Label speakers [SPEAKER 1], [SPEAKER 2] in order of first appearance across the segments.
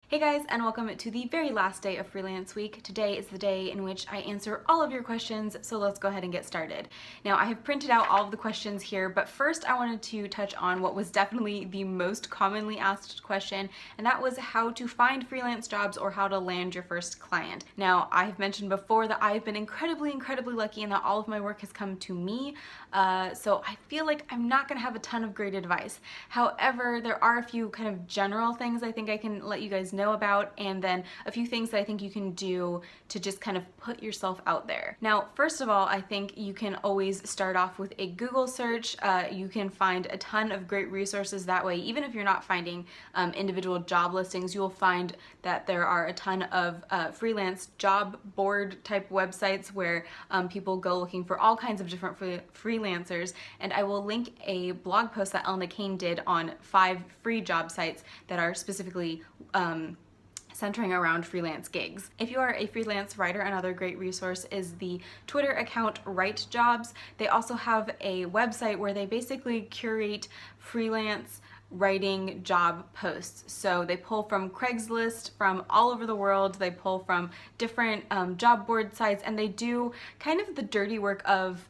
[SPEAKER 1] Hey guys, and welcome to the very last day of Freelance Week. Today is the day in which I answer all of your questions, so let's go ahead and get started. Now, I have printed out all of the questions here, but first I wanted to touch on what was definitely the most commonly asked question, and that was how to find freelance jobs or how to land your first client. Now, I have mentioned before that I've been incredibly lucky and that all of my work has come to me, so I feel like I'm not going to have a ton of great advice. However, there are a few kind of general things I think I can let you guys know about, and then a few things that I think you can do to just kind of put yourself out there. Now, first of all, I think you can always start off with a Google search. You can find a ton of great resources that way. Even if you're not finding individual job listings, you'll find that there are a ton of freelance job board type websites where people go looking for all kinds of different freelancers, and I will link a blog post that Elena Kane did on 5 free job sites that are specifically centering around freelance gigs. If you are a freelance writer, another great resource is the Twitter account Write Jobs. They also have a website where they basically curate freelance writing job posts. So they pull from Craigslist, from all over the world, they pull from different job board sites, and they do kind of the dirty work of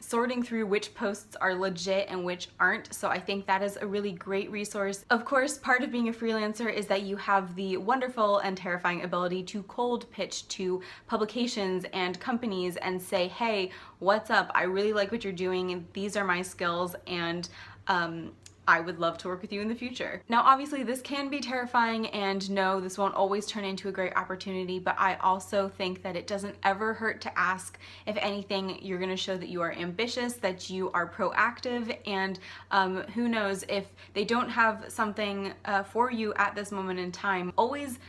[SPEAKER 1] sorting through which posts are legit and which aren't. So I think that is a really great resource. Of course, part of being a freelancer is that you have the wonderful and terrifying ability to cold pitch to publications and companies and say, hey, what's up? I really like what you're doing, and these are my skills, and I would love to work with you in the future. Now, obviously this can be terrifying, and no, this won't always turn into a great opportunity, but I also think that it doesn't ever hurt to ask. If anything, you're gonna show that you are ambitious, that you are proactive, and who knows, if they don't have something for you at this moment in time, always,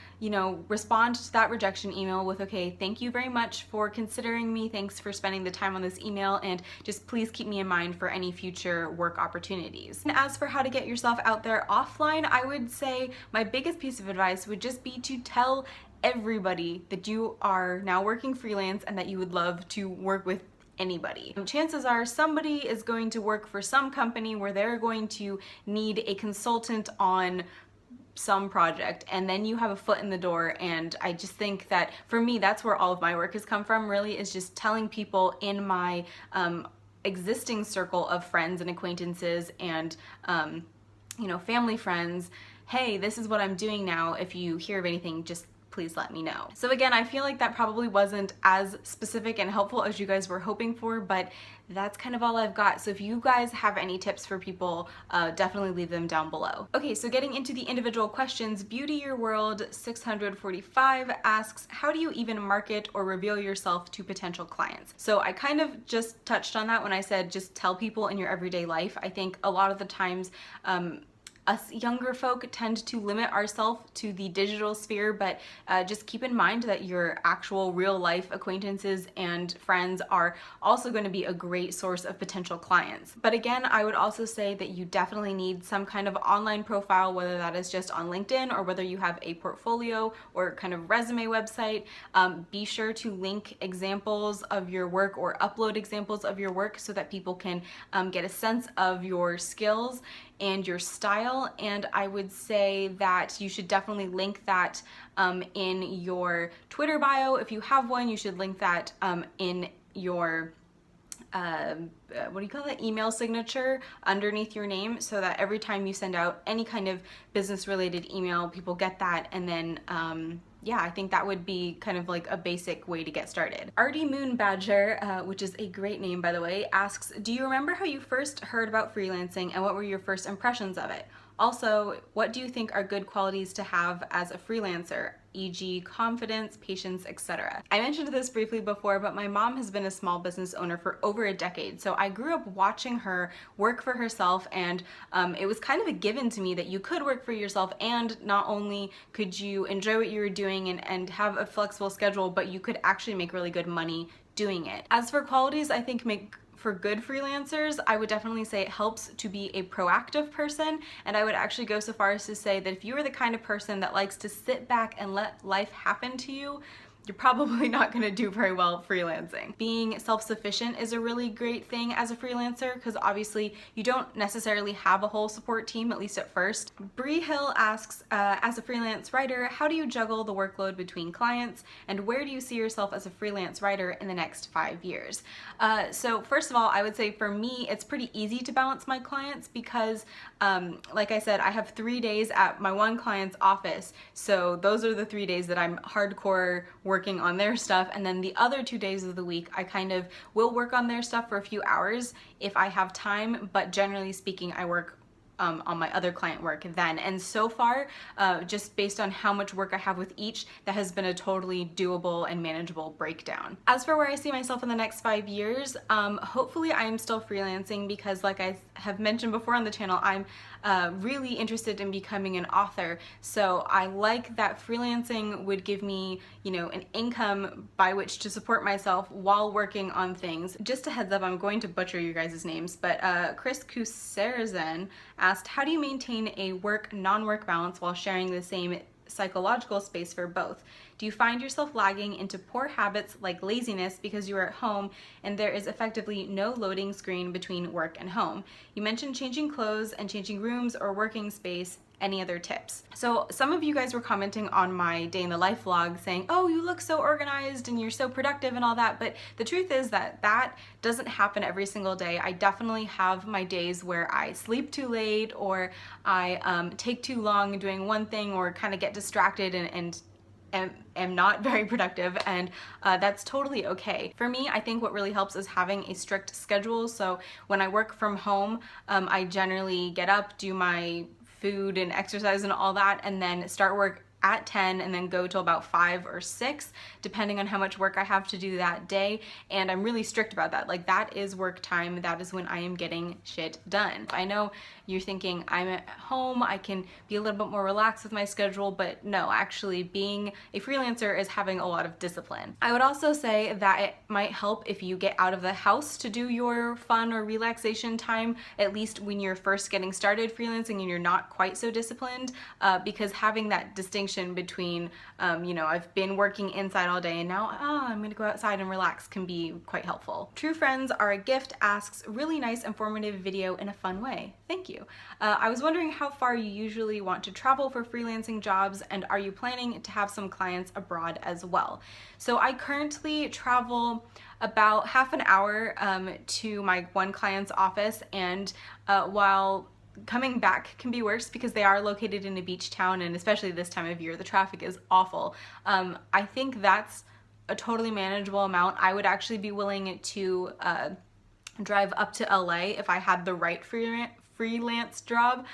[SPEAKER 1] respond to that rejection email with, okay, thank you very much for considering me, thanks for spending the time on this email, and just please keep me in mind for any future work opportunities. And as for how to get yourself out there offline, I would say my biggest piece of advice would just be to tell everybody that you are now working freelance and that you would love to work with anybody. Chances are somebody is going to work for some company where they're going to need a consultant on some project, and then you have a foot in the door. And I just think that for me, that's where all of my work has come from, really, is just telling people in my existing circle of friends and acquaintances and family friends, hey, this is what I'm doing now. If you hear of anything, just please let me know. So again, I feel like that probably wasn't as specific and helpful as you guys were hoping for, but that's kind of all I've got. So if you guys have any tips for people, definitely leave them down below. Okay, so getting into the individual questions, Beauty Your World 645 asks, how do you even market or reveal yourself to potential clients? So I kind of just touched on that when I said just tell people in your everyday life. I think a lot of the times, us younger folk tend to limit ourselves to the digital sphere, but just keep in mind that your actual real life acquaintances and friends are also going to be a great source of potential clients. But again, I would also say that you definitely need some kind of online profile, whether that is just on LinkedIn or whether you have a portfolio or kind of resume website. Be sure to link examples of your work or upload examples of your work so that people can get a sense of your skills and your style. And I would say that you should definitely link that in your Twitter bio. If you have one, you should link that in your email signature underneath your name, so that every time you send out any kind of business related email, people get that. And then yeah, I think that would be kind of like a basic way to get started. Artie Moon Badger, which is a great name by the way, asks, do you remember how you first heard about freelancing and what were your first impressions of it? Also, what do you think are good qualities to have as a freelancer, e.g. confidence, patience, etc.? I mentioned this briefly before, but my mom has been a small business owner for over a decade, so I grew up watching her work for herself, and it was kind of a given to me that you could work for yourself, and not only could you enjoy what you were doing and have a flexible schedule, but you could actually make really good money doing it. As for qualities I think for good freelancers, I would definitely say it helps to be a proactive person, and I would actually go so far as to say that if you are the kind of person that likes to sit back and let life happen to you, you're probably not going to do very well freelancing. Being self-sufficient is a really great thing as a freelancer because obviously you don't necessarily have a whole support team, at least at first. Bree Hill asks, as a freelance writer, how do you juggle the workload between clients, and where do you see yourself as a freelance writer in the next 5 years? So first of all, I would say for me, it's pretty easy to balance my clients because, like I said, I have 3 days at my one client's office. So those are the 3 days that I'm hardcore working on their stuff, and then the other 2 days of the week I kind of will work on their stuff for a few hours if I have time, but generally speaking I work on my other client work then. And so far, just based on how much work I have with each, that has been a totally doable and manageable breakdown. As for where I see myself in the next 5 years, hopefully I am still freelancing because, like I have mentioned before on the channel, I'm really interested in becoming an author. So I like that freelancing would give me, you know, an income by which to support myself while working on things. Just a heads up, I'm going to butcher you guys' names, but Chris Kuserzen asked, how do you maintain a work-non-work balance while sharing the same psychological space for both? Do you find yourself lagging into poor habits like laziness because you are at home and there is effectively no loading screen between work and home? You mentioned changing clothes and changing rooms or working space. Any other tips? So some of you guys were commenting on my day in the life vlog saying, oh, you look so organized and you're so productive and all that, but the truth is that that doesn't happen every single day. I definitely have my days where I sleep too late, or I take too long doing one thing, or kind of get distracted and am not very productive, and that's totally okay. For me, I think what really helps is having a strict schedule. So when I work from home, I generally get up, do my food and exercise and all that, and then start work at 10 and then go till about 5 or 6, depending on how much work I have to do that day. And I'm really strict about that. Like, that is work time. That is when I am getting shit done. I know you're thinking I'm at home, I can be a little bit more relaxed with my schedule, but no, actually being a freelancer is having a lot of discipline. I would also say that it might help if you get out of the house to do your fun or relaxation time, at least when you're first getting started freelancing and you're not quite so disciplined, because having that distinction between, you know, I've been working inside all day and now I'm gonna go outside and relax can be quite helpful. True Friends Are a Gift asks, really nice informative video in a fun way. Thank you. I was wondering how far you usually want to travel for freelancing jobs, and are you planning to have some clients abroad as well? So I currently travel about half an hour to my one client's office, and while coming back can be worse because they are located in a beach town, and especially this time of year the traffic is awful. I think that's a totally manageable amount. I would actually be willing to drive up to LA if I had the right freelance job,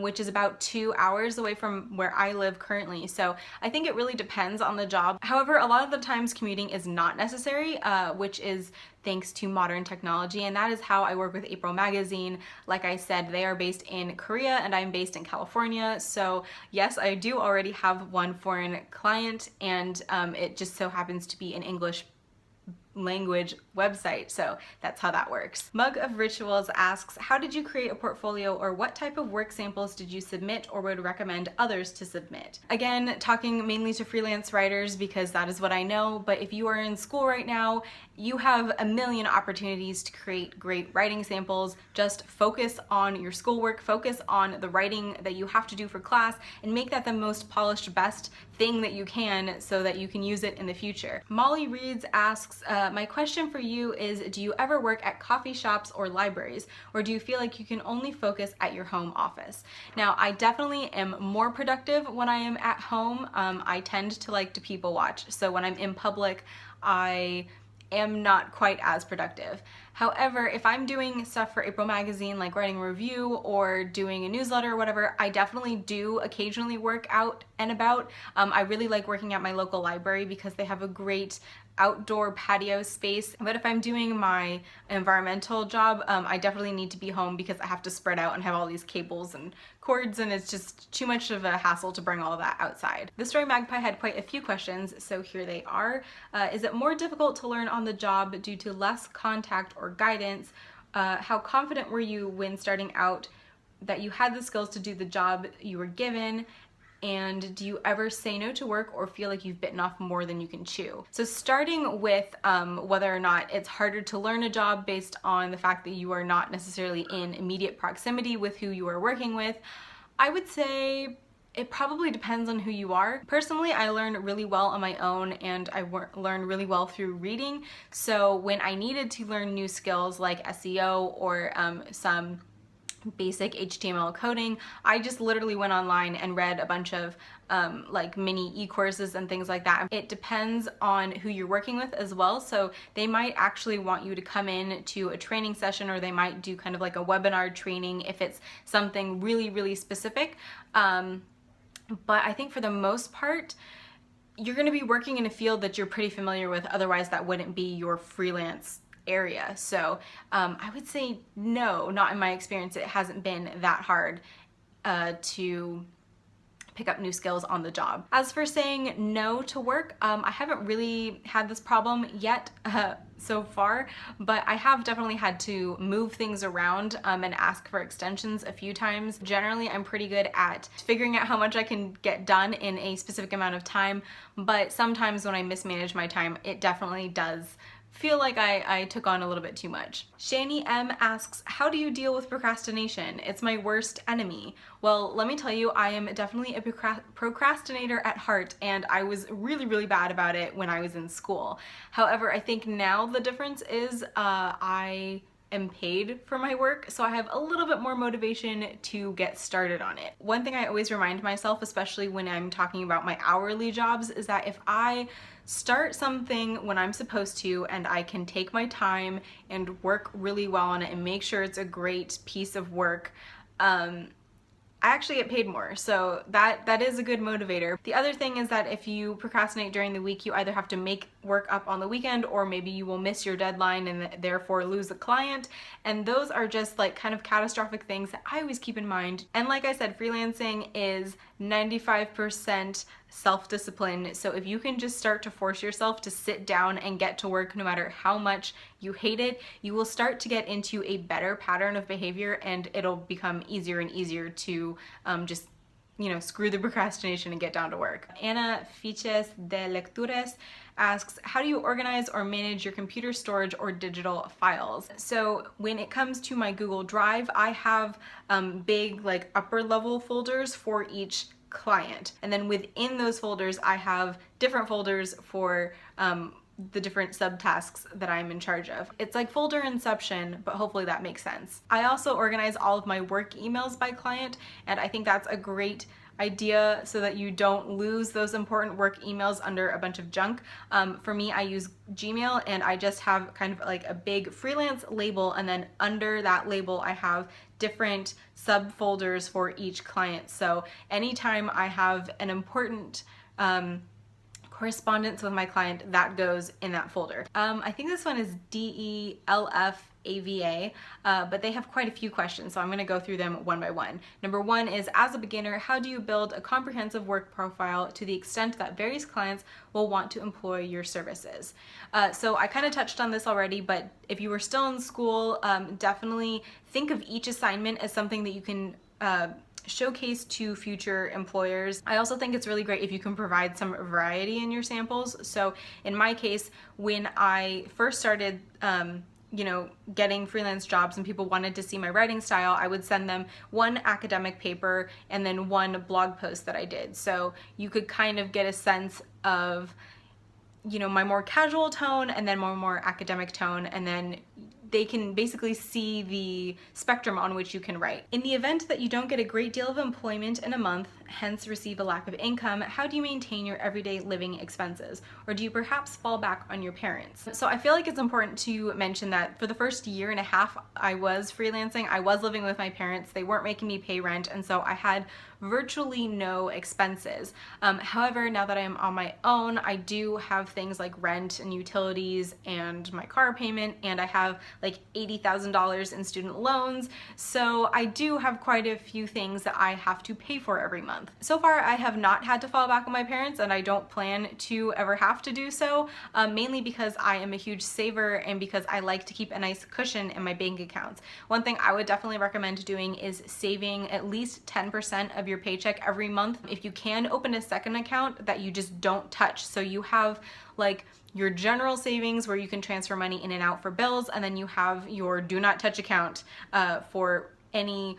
[SPEAKER 1] which is about 2 hours away from where I live currently. So I think it really depends on the job. However, a lot of the times commuting is not necessary, which is thanks to modern technology, and that is how I work with April Magazine. Like I said, they are based in Korea and I'm based in California. So yes, I do already have one foreign client, and it just so happens to be an English language website, so that's how that works. Mug of Rituals asks, how did you create a portfolio, or what type of work samples did you submit or would recommend others to submit? Again, talking mainly to freelance writers because that is what I know, but if you are in school right now, you have a million opportunities to create great writing samples. Just focus on your schoolwork, focus on the writing that you have to do for class, and make that the most polished, best thing that you can so that you can use it in the future. Molly Reeds asks, my question for you is, do you ever work at coffee shops or libraries, or do you feel like you can only focus at your home office? Now, I definitely am more productive when I am at home. I tend to like to people watch, so when I'm in public, I am not quite as productive. However, if I'm doing stuff for April Magazine, like writing a review or doing a newsletter or whatever, I definitely do occasionally work out and about. I really like working at my local library because they have a great outdoor patio space. But if I'm doing my environmental job, I definitely need to be home because I have to spread out and have all these cables and cords, and it's just too much of a hassle to bring all of that outside. The Story Magpie had quite a few questions, so here they are. Is it more difficult to learn on the job due to less contact or guidance? How confident were you when starting out that you had the skills to do the job you were given? And do you ever say no to work or feel like you've bitten off more than you can chew? So starting with whether or not it's harder to learn a job based on the fact that you are not necessarily in immediate proximity with who you are working with, I would say it probably depends on who you are. Personally, I learned really well on my own, and I learned really well through reading. So when I needed to learn new skills like SEO or some basic HTML coding, I just literally went online and read a bunch of like mini e-courses and things like that. It depends on who you're working with as well. So they might actually want you to come in to a training session, or they might do kind of like a webinar training if it's something really, really specific. But I think for the most part, you're going to be working in a field that you're pretty familiar with. Otherwise, that wouldn't be your freelance area. So I would say no, not in my experience. It hasn't been that hard to pick up new skills on the job. As for saying no to work, I haven't really had this problem yet so far, but I have definitely had to move things around and ask for extensions a few times. Generally, I'm pretty good at figuring out how much I can get done in a specific amount of time, but sometimes when I mismanage my time, it definitely does feel like I took on a little bit too much. Shani M asks, how do you deal with procrastination? It's my worst enemy. Well, let me tell you, I am definitely a procrastinator at heart, and I was really, really bad about it when I was in school. However, I think now the difference is I am paid for my work, so I have a little bit more motivation to get started on it. One thing I always remind myself, especially when I'm talking about my hourly jobs, is that if I start something when I'm supposed to and I can take my time and work really well on it and make sure it's a great piece of work, I actually get paid more, so that is a good motivator. The other thing is that if you procrastinate during the week, you either have to make work up on the weekend, or maybe you will miss your deadline and therefore lose a client, and those are just like kind of catastrophic things that I always keep in mind. And like I said, freelancing is 95% self-discipline, so if you can just start to force yourself to sit down and get to work no matter how much you hate it, you will start to get into a better pattern of behavior, and it'll become easier and easier to just, you know, screw the procrastination and get down to work. Ana Fiches de Lecturas asks, how do you organize or manage your computer storage or digital files? So when it comes to my Google Drive, I have big like upper level folders for each client, and then within those folders I have different folders for the different subtasks that I'm in charge of. It's like folder inception, but hopefully that makes sense. I also organize all of my work emails by client, and I think that's a great idea so that you don't lose those important work emails under a bunch of junk. For me, I use Gmail, and I just have kind of like a big freelance label, and then under that label I have different subfolders for each client. So anytime I have an important correspondence with my client, that goes in that folder. I think this one is DELFAVA, but they have quite a few questions, so I'm going to go through them one by one. Number one is, as a beginner, how do you build a comprehensive work profile to the extent that various clients will want to employ your services? So I kind of touched on this already, but if you were still in school, definitely think of each assignment as something that you can showcase to future employers. I also think it's really great if you can provide some variety in your samples. So in my case, when I first started you know, getting freelance jobs and people wanted to see my writing style, I would send them one academic paper and then one blog post that I did. So you could kind of get a sense of, you know, my more casual tone and then my more academic tone, and then they can basically see the spectrum on which you can write. In the event that you don't get a great deal of employment in a month, hence receive a lack of income, how do you maintain your everyday living expenses? Or do you perhaps fall back on your parents? So I feel like it's important to mention that for the first year and a half I was freelancing, I was living with my parents. They weren't making me pay rent, and so I had virtually no expenses. However, now that I'm on my own, I do have things like rent and utilities and my car payment, and I have like $80,000 in student loans, so I do have quite a few things that I have to pay for every month. So far, I have not had to fall back on my parents, and I don't plan to ever have to do so, mainly because I am a huge saver and because I like to keep a nice cushion in my bank accounts. One thing I would definitely recommend doing is saving at least 10% of your paycheck every month. If you can, open a second account that you just don't touch. So you have like your general savings where you can transfer money in and out for bills, and then you have your do not touch account for any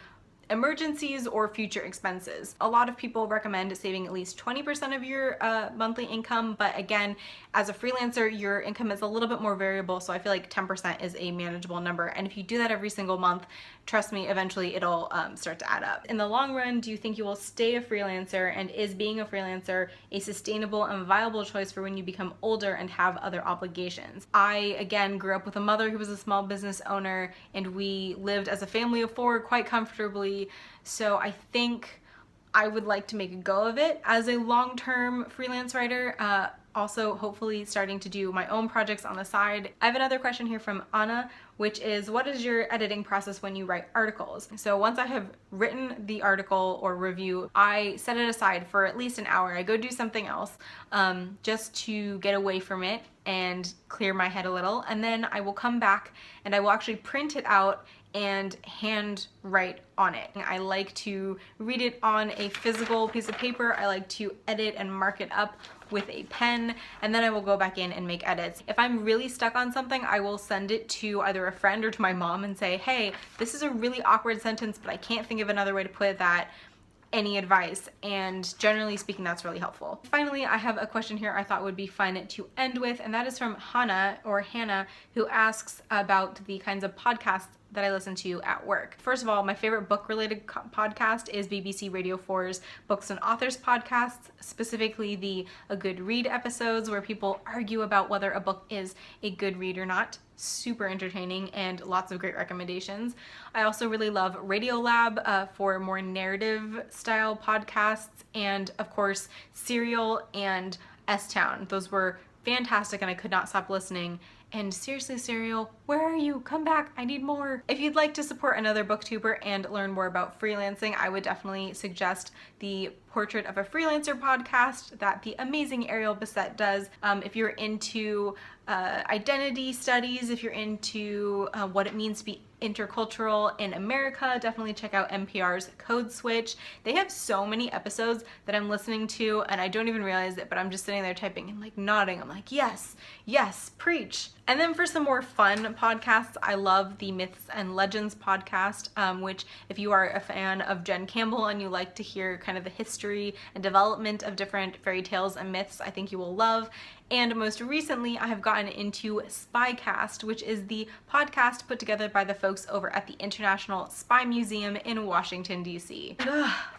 [SPEAKER 1] emergencies or future expenses. A lot of people recommend saving at least 20% of your monthly income, but again, as a freelancer, your income is a little bit more variable, so I feel like 10% is a manageable number. And if you do that every single month, trust me, eventually it'll start to add up. In the long run, do you think you will stay a freelancer, and is being a freelancer a sustainable and viable choice for when you become older and have other obligations? I, again, grew up with a mother who was a small business owner, and we lived as a family of four quite comfortably. So I think I would like to make a go of it as a long-term freelance writer. Also, hopefully starting to do my own projects on the side. I have another question here from Anna, which is, what is your editing process when you write articles? So once I have written the article or review, I set it aside for at least an hour. I go do something else just to get away from it and clear my head a little. And then I will come back and I will actually print it out and hand write on it. I like to read it on a physical piece of paper. I like to edit and mark it up with a pen, and then I will go back in and make edits. If I'm really stuck on something, I will send it to either a friend or to my mom and say, hey, this is a really awkward sentence, but I can't think of another way to put that. Any advice? And generally speaking, that's really helpful. Finally, I have a question here I thought would be fun to end with, and that is from Hannah, who asks about the kinds of podcasts that I listen to at work. First of all, my favorite book-related podcast is BBC Radio 4's Books and Authors podcasts, specifically the A Good Read episodes where people argue about whether a book is a good read or not. Super entertaining and lots of great recommendations. I also really love Radiolab for more narrative style podcasts, and of course Serial and S-Town. Those were fantastic and I could not stop listening. And seriously, Serial, where are you? Come back, I need more. If you'd like to support another booktuber and learn more about freelancing, I would definitely suggest the Portrait of a Freelancer podcast that the amazing Ariel Bissett does. If you're into identity studies, if you're into what it means to be intercultural in America, definitely check out NPR's Code Switch. They have so many episodes that I'm listening to and I don't even realize it, but I'm just sitting there typing and like nodding. I'm like, yes, yes, preach. And then for some more fun podcasts, I love the Myths and Legends podcast, which if you are a fan of Jen Campbell and you like to hear kind of the history and development of different fairy tales and myths, I think you will love. And most recently, I have gotten into Spycast, which is the podcast put together by the folks over at the International Spy Museum in Washington, D.C.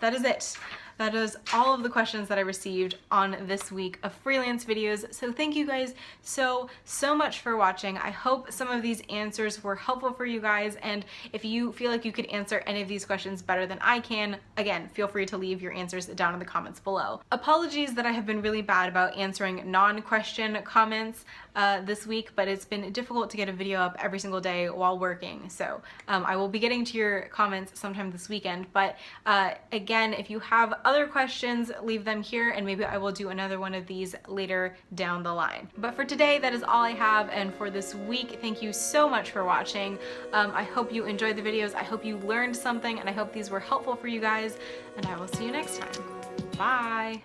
[SPEAKER 1] That is it. That is all of the questions that I received on this week of freelance videos. So thank you guys so much for watching. I hope some of these answers were helpful for you guys. And if you feel like you could answer any of these questions better than I can, again, feel free to leave your answers down in the comments below. Apologies that I have been really bad about answering non-question comments this week, but it's been difficult to get a video up every single day while working. So I will be getting to your comments sometime this weekend. But again, if you have other questions, leave them here and maybe I will do another one of these later down the line. But for today, that is all I have, and for this week, thank you so much for watching. I hope you enjoyed the videos, I hope you learned something, and I hope these were helpful for you guys, and I will see you next time. Bye!